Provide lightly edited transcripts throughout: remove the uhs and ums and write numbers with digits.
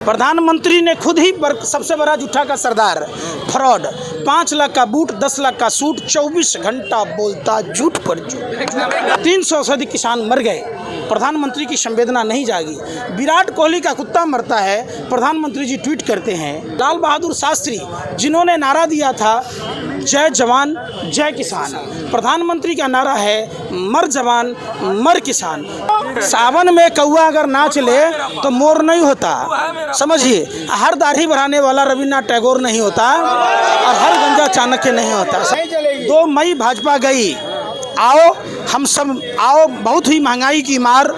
प्रधानमंत्री ने खुद ही सबसे बड़ा झूठा का सरदार फ्रॉड, 5 लाख का बूट, 10 लाख का सूट, 24 घंटा बोलता झूठ पर झूठ। 300 से अधिक किसान मर गए, प्रधानमंत्री की संवेदना नहीं जागी। विराट कोहली का कुत्ता मरता है, प्रधानमंत्री जी ट्वीट करते हैं। लाल बहादुर शास्त्री जिन्होंने नारा दिया था जय जवान जय किसान, प्रधानमंत्री का नारा है मर जवान मर किसान। सावन में कौआ अगर नाच ले तो मोर नहीं होता, समझिए। हर दाढ़ी बढ़ाने वाला रविन्द्रनाथ टैगोर नहीं होता और हर गंजा चाणक्य नहीं होता। 2 मई भाजपा गई, आओ हम सब आओ, बहुत ही महंगाई की मार,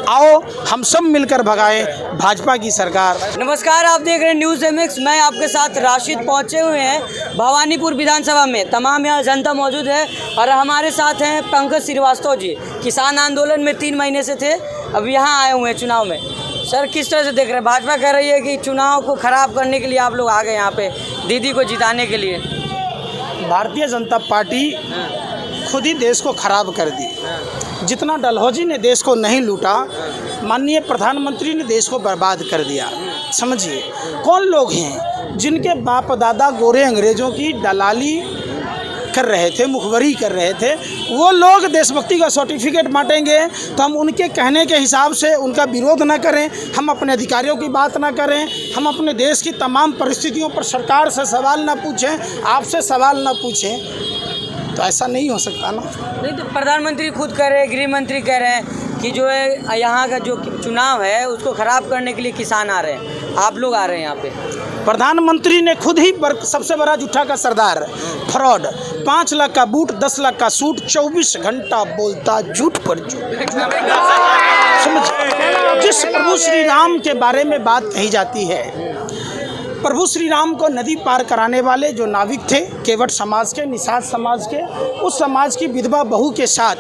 आओ हम सब मिलकर भगाएं भाजपा की सरकार। नमस्कार, आप देख रहे हैं न्यूज़ MX। मैं आपके साथ राशिद पहुंचे हुए हैं भवानीपुर विधानसभा में। तमाम यहाँ जनता मौजूद है और हमारे साथ हैं पंकज श्रीवास्तव जी। किसान आंदोलन में 3 महीने से थे, अब यहाँ आए हुए हैं चुनाव में। सर, किस तरह से देख रहे हैं? भाजपा कह रही है कि चुनाव को ख़राब करने के लिए आप लोग आ गए यहाँ पे दीदी को जिताने के लिए। भारतीय जनता पार्टी खुद ही देश को खराब कर दी। जितना डलहौजी ने देश को नहीं लूटा, माननीय प्रधानमंत्री ने देश को बर्बाद कर दिया। समझिए, कौन लोग हैं जिनके बाप दादा गोरे अंग्रेज़ों की दलाली कर रहे थे, मुखबरी कर रहे थे, वो लोग देशभक्ति का सर्टिफिकेट बांटेंगे तो हम उनके कहने के हिसाब से उनका विरोध ना करें, हम अपने अधिकारियों की बात ना करें, हम अपने देश की तमाम परिस्थितियों पर सरकार से सवाल ना पूछें, आपसे सवाल ना पूछें, तो ऐसा नहीं हो सकता ना। नहीं तो प्रधानमंत्री खुद कह रहे हैं, गृह मंत्री कह रहे हैं कि जो है यहाँ का जो चुनाव है उसको ख़राब करने के लिए किसान आ रहे हैं, आप लोग आ रहे हैं यहाँ पे। प्रधानमंत्री ने खुद ही सबसे बड़ा झूठा का सरदार फ्रॉड, 5 लाख का बूट, 10 लाख का सूट, 24 घंटा बोलता झूठ पर झूठ। समझ, जिस प्रभु श्री राम के बारे में बात कही जाती है, प्रभु श्री राम को नदी पार कराने वाले जो नाविक थे, केवट समाज के, निषाद समाज के, उस समाज की विधवा बहू के साथ,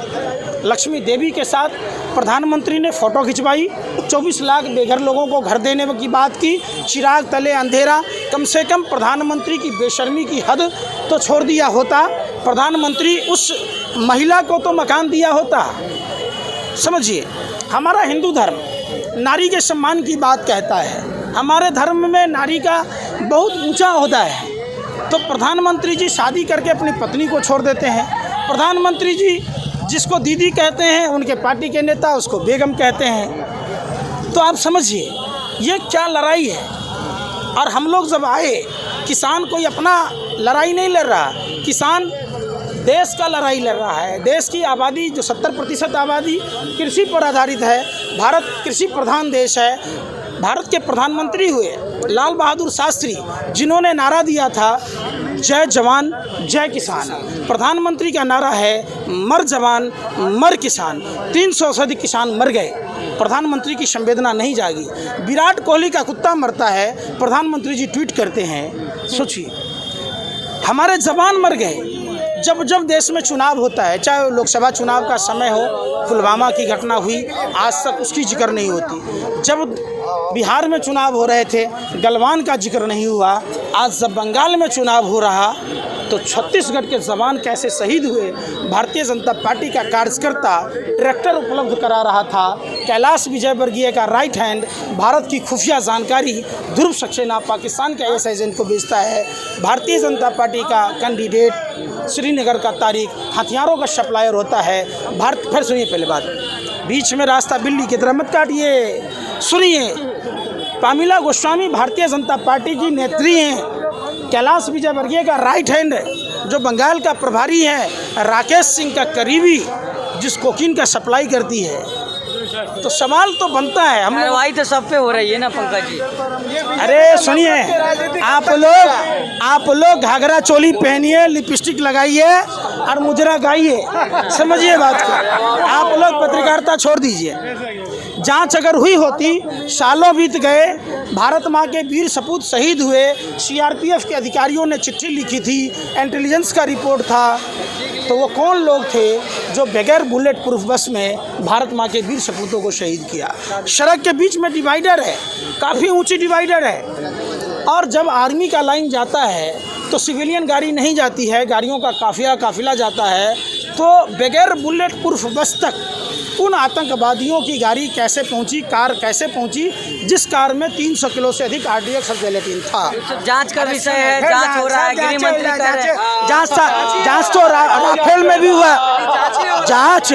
लक्ष्मी देवी के साथ प्रधानमंत्री ने फ़ोटो खिंचवाई, 24 लाख बेघर लोगों को घर देने की बात की, चिराग तले अंधेरा। कम से कम प्रधानमंत्री की बेशर्मी की हद तो छोड़ दिया होता, प्रधानमंत्री उस महिला को तो मकान दिया होता। समझिए, हमारा हिंदू धर्म नारी के सम्मान की बात कहता है, हमारे धर्म में नारी का बहुत ऊंचा ओहदा है। तो प्रधानमंत्री जी शादी करके अपनी पत्नी को छोड़ देते हैं। प्रधानमंत्री जी जिसको दीदी कहते हैं, उनके पार्टी के नेता उसको बेगम कहते हैं। तो आप समझिए ये क्या लड़ाई है। और हम लोग जब आए, किसान कोई अपना लड़ाई नहीं लड़ रहा, किसान देश का लड़ाई लड़ रहा है। देश की आबादी जो 70% आबादी कृषि पर आधारित है, भारत कृषि प्रधान देश है। भारत के प्रधानमंत्री हुए लाल बहादुर शास्त्री जिन्होंने नारा दिया था जय जवान जय किसान, प्रधानमंत्री का नारा है मर जवान मर किसान। 300 से अधिक किसान मर गए, प्रधानमंत्री की संवेदना नहीं जागी। विराट कोहली का कुत्ता मरता है, प्रधानमंत्री जी ट्वीट करते हैं। सोचिए, हमारे जवान मर गए। जब जब देश में चुनाव होता है, चाहे लोकसभा चुनाव का समय हो, पुलवामा की घटना हुई, आज तक उसकी जिक्र नहीं होती। जब बिहार में चुनाव हो रहे थे, गलवान का जिक्र नहीं हुआ। आज जब बंगाल में चुनाव हो रहा तो छत्तीसगढ़ के जवान कैसे शहीद हुए। भारतीय जनता पार्टी का कार्यकर्ता ट्रैक्टर उपलब्ध करा रहा था। कैलाश विजयवर्गीय का राइट हैंड भारत की खुफिया जानकारी ध्रुव सक्सेना पाकिस्तान के IS एजेंट को बेचता है। भारतीय जनता पार्टी का कैंडिडेट श्रीनगर का तारिक हथियारों का सप्लायर होता है। भारत, फिर सुनिए पहले बात, बीच में रास्ता बिल्ली की तरह मत काटिए। सुनिए, पामिला गोस्वामी भारतीय जनता पार्टी की नेत्री हैं। कैलाश विजयवर्गीय का राइट हैंड जो बंगाल का प्रभारी है, राकेश सिंह का करीबी जिस कोकीन का सप्लाई करती है। तो सवाल तो बनता है, हम कार्रवाई तो सब पे हो रही है ना पंकज जी। अरे सुनिए, आप लोग घाघरा चोली पहनिए, लिपस्टिक लगाइए और मुजरा गाइए, समझिए बात को। आप लोग पत्रकारिता छोड़ दीजिए। जांच अगर हुई होती, सालों बीत गए, भारत माँ के वीर सपूत शहीद हुए, CRPF के अधिकारियों ने चिट्ठी लिखी थी, इंटेलिजेंस का रिपोर्ट था, तो वो कौन लोग थे जो बगैर बुलेट प्रूफ बस में भारत माँ के वीर सपूतों को शहीद किया। सड़क के बीच में डिवाइडर है, काफ़ी ऊंची डिवाइडर है, और जब आर्मी का लाइन जाता है तो सिविलियन गाड़ी नहीं जाती है, गाड़ियों का काफिला जाता है। तो बगैर बुलेट प्रूफ बस तक उन आतंकवादियों की गाड़ी कैसे पहुंची, कार कैसे पहुंची, जिस कार में 300 किलो से अधिक आरडीएक्स और जेलेटिन था। जांच का विषय है, जांच हो रहा है, गृह मंत्री कह रहे हैं जांच तो राफेल में भी हुआ, जांच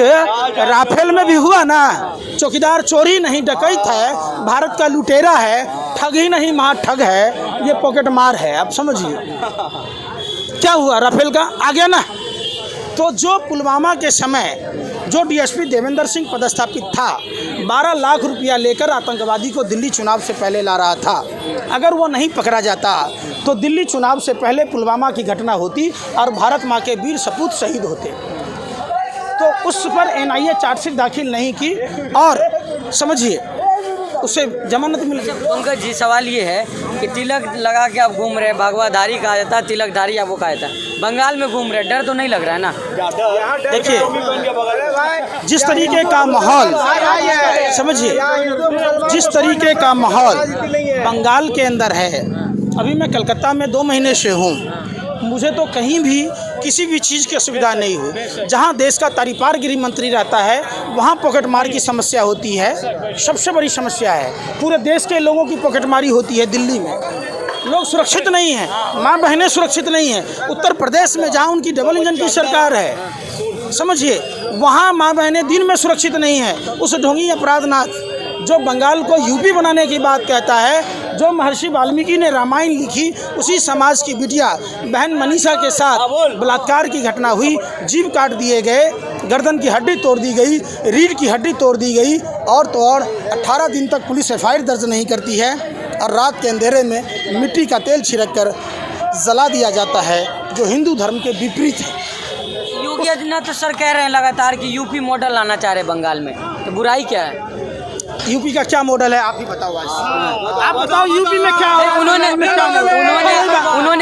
राफेल में भी हुआ ना। चौकीदार चोरी नहीं डकैत है, भारत का लुटेरा है, ठग ही नहीं महा ठग है, ये पॉकेट मार है। आप समझिए क्या हुआ, राफेल का आ गया ना। तो जो पुलवामा के समय जो डीएसपी देवेंद्र सिंह पदस्थापित था, 12 लाख रुपया लेकर आतंकवादी को दिल्ली चुनाव से पहले ला रहा था। अगर वो नहीं पकड़ा जाता तो दिल्ली चुनाव से पहले पुलवामा की घटना होती और भारत माँ के वीर सपूत शहीद होते। तो उस पर एनआईए चार्जशीट दाखिल नहीं की और समझिए उससे जमानत मिल गई। पंकज जी, सवाल ये है कि तिलक लगा के आप घूम रहे हैं, भगवाधारी कहा जाता है, तिलकधारी आपको कहा जाता है, बंगाल में घूम रहे हैं, डर तो नहीं लग रहा है ना? देखिए जिस तरीके का माहौल, समझिए जिस तरीके का माहौल बंगाल के अंदर है, अभी मैं कलकत्ता में 2 महीने से हूँ, मुझे तो कहीं भी किसी भी चीज़ की असुविधा नहीं हुई। जहाँ देश का तारीपार गृह मंत्री रहता है वहाँ पॉकेटमार की समस्या होती है, सबसे बड़ी समस्या है। पूरे देश के लोगों की पॉकेटमारी होती है दिल्ली में, लोग सुरक्षित नहीं हैं, माँ बहनें सुरक्षित नहीं हैं। उत्तर प्रदेश में जहाँ उनकी डबल इंजन की सरकार है, समझिए वहाँ माँ बहनें दिन में सुरक्षित नहीं हैं। उस ढोंगी अपराधनाथ जो बंगाल को यूपी बनाने की बात कहता है, जो महर्षि वाल्मीकि ने रामायण लिखी, उसी समाज की बिटिया बहन मनीषा के साथ बलात्कार की घटना हुई, जीभ काट दिए गए, गर्दन की हड्डी तोड़ दी गई, रीढ़ की हड्डी तोड़ दी गई, और तो और 18 दिन तक पुलिस एफआईआर दर्ज नहीं करती है और रात के अंधेरे में मिट्टी का तेल छिड़क कर जला दिया जाता है, जो हिंदू धर्म के विपरीत है। योगी आदित्यनाथ तो सर कह रहे हैं लगातार कि यूपी मॉडल लाना चाह रहे हैं बंगाल में, तो बुराई क्या है? यूपी का क्या मॉडल है आप ही बताओ आज। आप बताओ यूपी में क्या हो? उन्होंने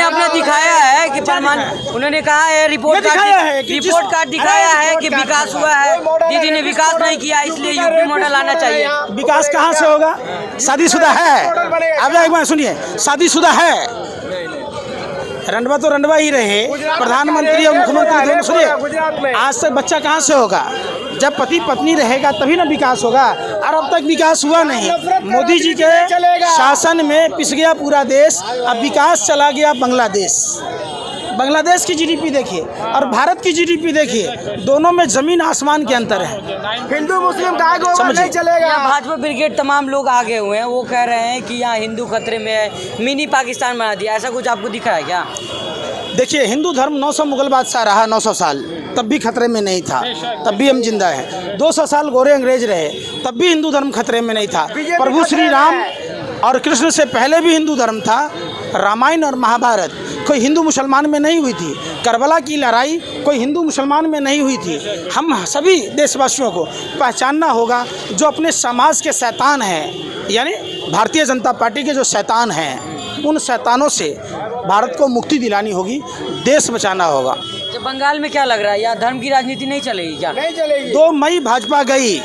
अपना दिखाया है कि उन्होंने कहा है रिपोर्ट कार्ड दिखाया है कि विकास हुआ है। दीदी ने विकास नहीं किया, इसलिए यूपी मॉडल आना चाहिए। विकास कहाँ से होगा? शादीशुदा है, आप एक बार सुनिए, शादीशुदा है, रंडवा तो रंडवा ही रहे, प्रधानमंत्री और मुख्यमंत्री दोनों। सुनिए आज से बच्चा कहाँ से होगा? जब पति पत्नी रहेगा तभी ना विकास होगा, और अब तक विकास हुआ नहीं। मोदी जी के शासन में पिस गया पूरा देश, अब विकास चला गया बांग्लादेश। बांग्लादेश की जीडीपी देखिए और भारत की जीडीपी देखिए, दोनों में जमीन आसमान के अंतर है। हिंदू मुस्लिम नहीं चलेगा। भाजपा ब्रिगेड तमाम लोग आगे हुए हैं, वो कह रहे हैं कि यहाँ हिंदू खतरे में है, मिनी पाकिस्तान बना दिया, ऐसा कुछ आपको दिखा है क्या? देखिए हिंदू धर्म 900 मुगल बादशाह रहा, 900 साल, तब भी खतरे में नहीं था, तब भी हम जिंदा हैं। 200 साल गोरे अंग्रेज रहे, तब भी हिंदू धर्म खतरे में नहीं था। प्रभु श्री राम और कृष्ण से पहले भी हिंदू धर्म था। रामायण और महाभारत कोई हिंदू मुसलमान में नहीं हुई थी, करबला की लड़ाई कोई हिंदू मुसलमान में नहीं हुई थी। हम सभी देशवासियों को पहचानना होगा, जो अपने समाज के शैतान हैं, यानी भारतीय जनता पार्टी के जो शैतान हैं, उन शैतानों से भारत को मुक्ति दिलानी होगी, देश बचाना होगा। जब बंगाल में क्या लग रहा है, यहाँ धर्म की राजनीति नहीं चलेगी क्या? नहीं चलेगी। 2 मई भाजपा गई,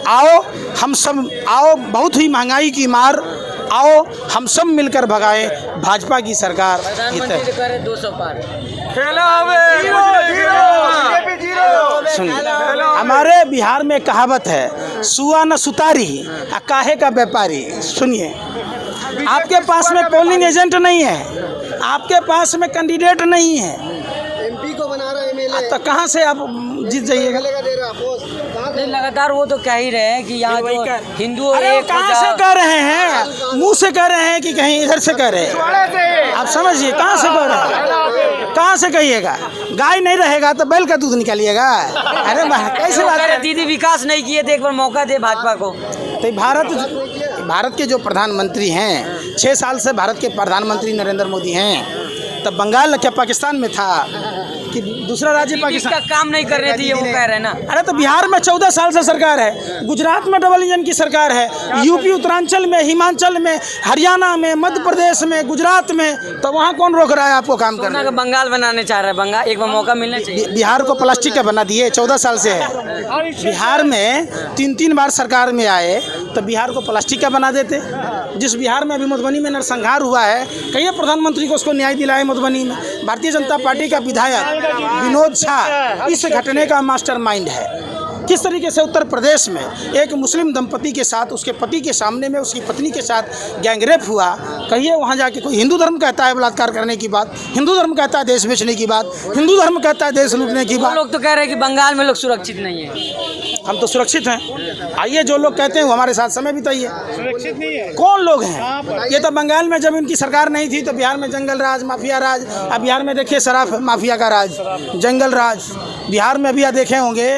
आओ हम सब, आओ बहुत ही महंगाई की मार, आओ हम सब मिलकर भगाएं भाजपा की सरकार। प्रधानमंत्री कह रहे 200 पार। सुनिए हमारे बिहार में कहावत है, सुआ न सुतारी काहे का व्यापारी। सुनिए आपके पास में पोलिंग एजेंट नहीं है, आपके पास में कैंडिडेट नहीं है, एमपी को बना रहा है एमएलए, तो कहाँ से आप जीत जाइएगा? नहीं, लगातार वो तो कह ही रहे हैं कि यहाँ जो हिंदू एक कहाँ से कह रहे हैं? मुंह से कह रहे हैं कि कहीं इधर से कह रहे हैं? आप समझिए कहाँ से कह रहे हैं, कहाँ से कहिएगा? गाय नहीं रहेगा तो बैल का दूध निकालिएगा। अरे कैसे बात है? दीदी विकास नहीं किए थे, एक बार मौका दे भाजपा को। तो भारत के जो प्रधानमंत्री हैं, 6 साल से भारत के प्रधानमंत्री नरेंद्र मोदी हैं, तब बंगाल क्या पाकिस्तान में था कि दूसरा राज्य पाकिस्तान? का काम नहीं कर रहे थे ये वो कह रहे हैं ना। अरे तो बिहार में 14 साल से सरकार है, गुजरात में डबल इंजन की सरकार है, यूपी उत्तरांचल में, हिमाचल में, हरियाणा में, मध्य प्रदेश में, गुजरात में, तो वहाँ कौन रोक रहा है आपको काम करने? बंगाल बनाने चाह रहा है, बंगाल एक बार मौका मिलना चाहिए। बिहार को प्लास्टिक का बना दिए, 14 साल से है बिहार में, 3 बार सरकार में आए तो बिहार को प्लास्टिक का बना देते। जिस बिहार में अभी मधुबनी में नरसंहार हुआ है, कहिए प्रधानमंत्री को उसको न्याय दिलाए। मधुबनी में भारतीय जनता पार्टी का विधायक विनोद झा इस घटने का मास्टरमाइंड है। किस तरीके से उत्तर प्रदेश में एक मुस्लिम दंपति के साथ उसके पति के सामने में उसकी पत्नी के साथ गैंगरेप हुआ। कहिए वहाँ जाके कोई हिंदू धर्म कहता है बलात्कार करने की बात, हिंदू धर्म कहता है देश बेचने की बात, हिंदू धर्म कहता है देश लूटने की बात। लोग तो कह रहे हैं कि बंगाल में लोग सुरक्षित नहीं है। हम तो सुरक्षित हैं। आइए जो लोग कहते हैं वो हमारे साथ समय बिताइए। सुरक्षित नहीं है। कौन लोग हैं? ये तो बंगाल में जब इनकी सरकार नहीं थी तो बिहार में जंगल राज, माफिया राज। अब बिहार में देखिए शराब माफिया का राज, जंगल राज। बिहार में भी आप देखे होंगे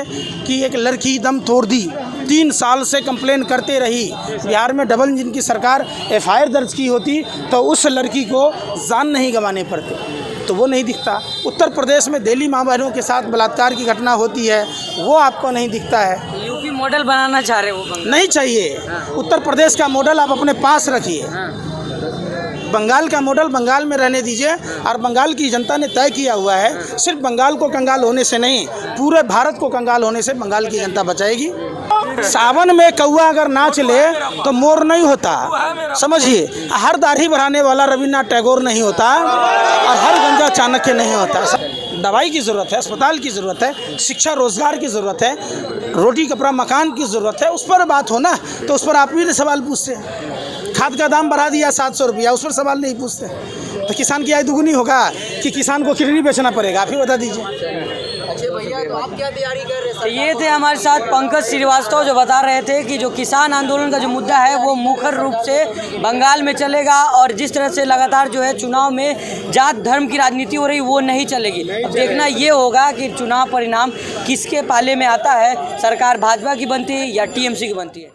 कि एक लड़की दम तोड़ दी, 3 साल से कंप्लेन करते रही। बिहार में डबल इंजन की सरकार FIR दर्ज की होती तो उस लड़की को जान नहीं गंवाने पड़ते, तो वो नहीं दिखता। उत्तर प्रदेश में दिल्ली माँ बहनों के साथ बलात्कार की घटना होती है, वो आपको नहीं दिखता है। यूपी मॉडल बनाना चाह रहे हो बंगाल? नहीं चाहिए। उत्तर प्रदेश का मॉडल आप अपने पास रखिए, बंगाल का मॉडल बंगाल में रहने दीजिए। और बंगाल की जनता ने तय किया हुआ है, सिर्फ बंगाल को कंगाल होने से नहीं, पूरे भारत को कंगाल होने से बंगाल की जनता बचाएगी। सावन में कौआ अगर नाच ले तो मोर नहीं होता, समझिए। हर दाढ़ी बढ़ाने वाला रविन्द्रनाथ टैगोर नहीं होता और हर गंजा चाणक्य नहीं होता। दवाई की ज़रूरत है, अस्पताल की ज़रूरत है, शिक्षा रोजगार की ज़रूरत है, रोटी कपड़ा मकान की ज़रूरत है। उस पर बात हो ना, तो उस पर आप भी सवाल पूछते हैं। खाद का दाम बढ़ा दिया 700 रुपया, उस पर सवाल नहीं पूछते। तो किसान की आय दुगुनी होगा कि किसान को किडनी बेचना पड़ेगा? आप ही बता दीजिए। भैया तो आप क्या तैयारी कर रहे हैं? तो ये थे हमारे साथ पंकज श्रीवास्तव, जो बता रहे थे कि जो किसान आंदोलन का जो मुद्दा है वो मुखर रूप से बंगाल में चलेगा और जिस तरह से लगातार जो है चुनाव में जात धर्म की राजनीति हो रही वो नहीं चलेगी। अब देखना ये होगा कि चुनाव परिणाम किसके पाले में आता है, सरकार भाजपा की बनती है या TMC की बनती है।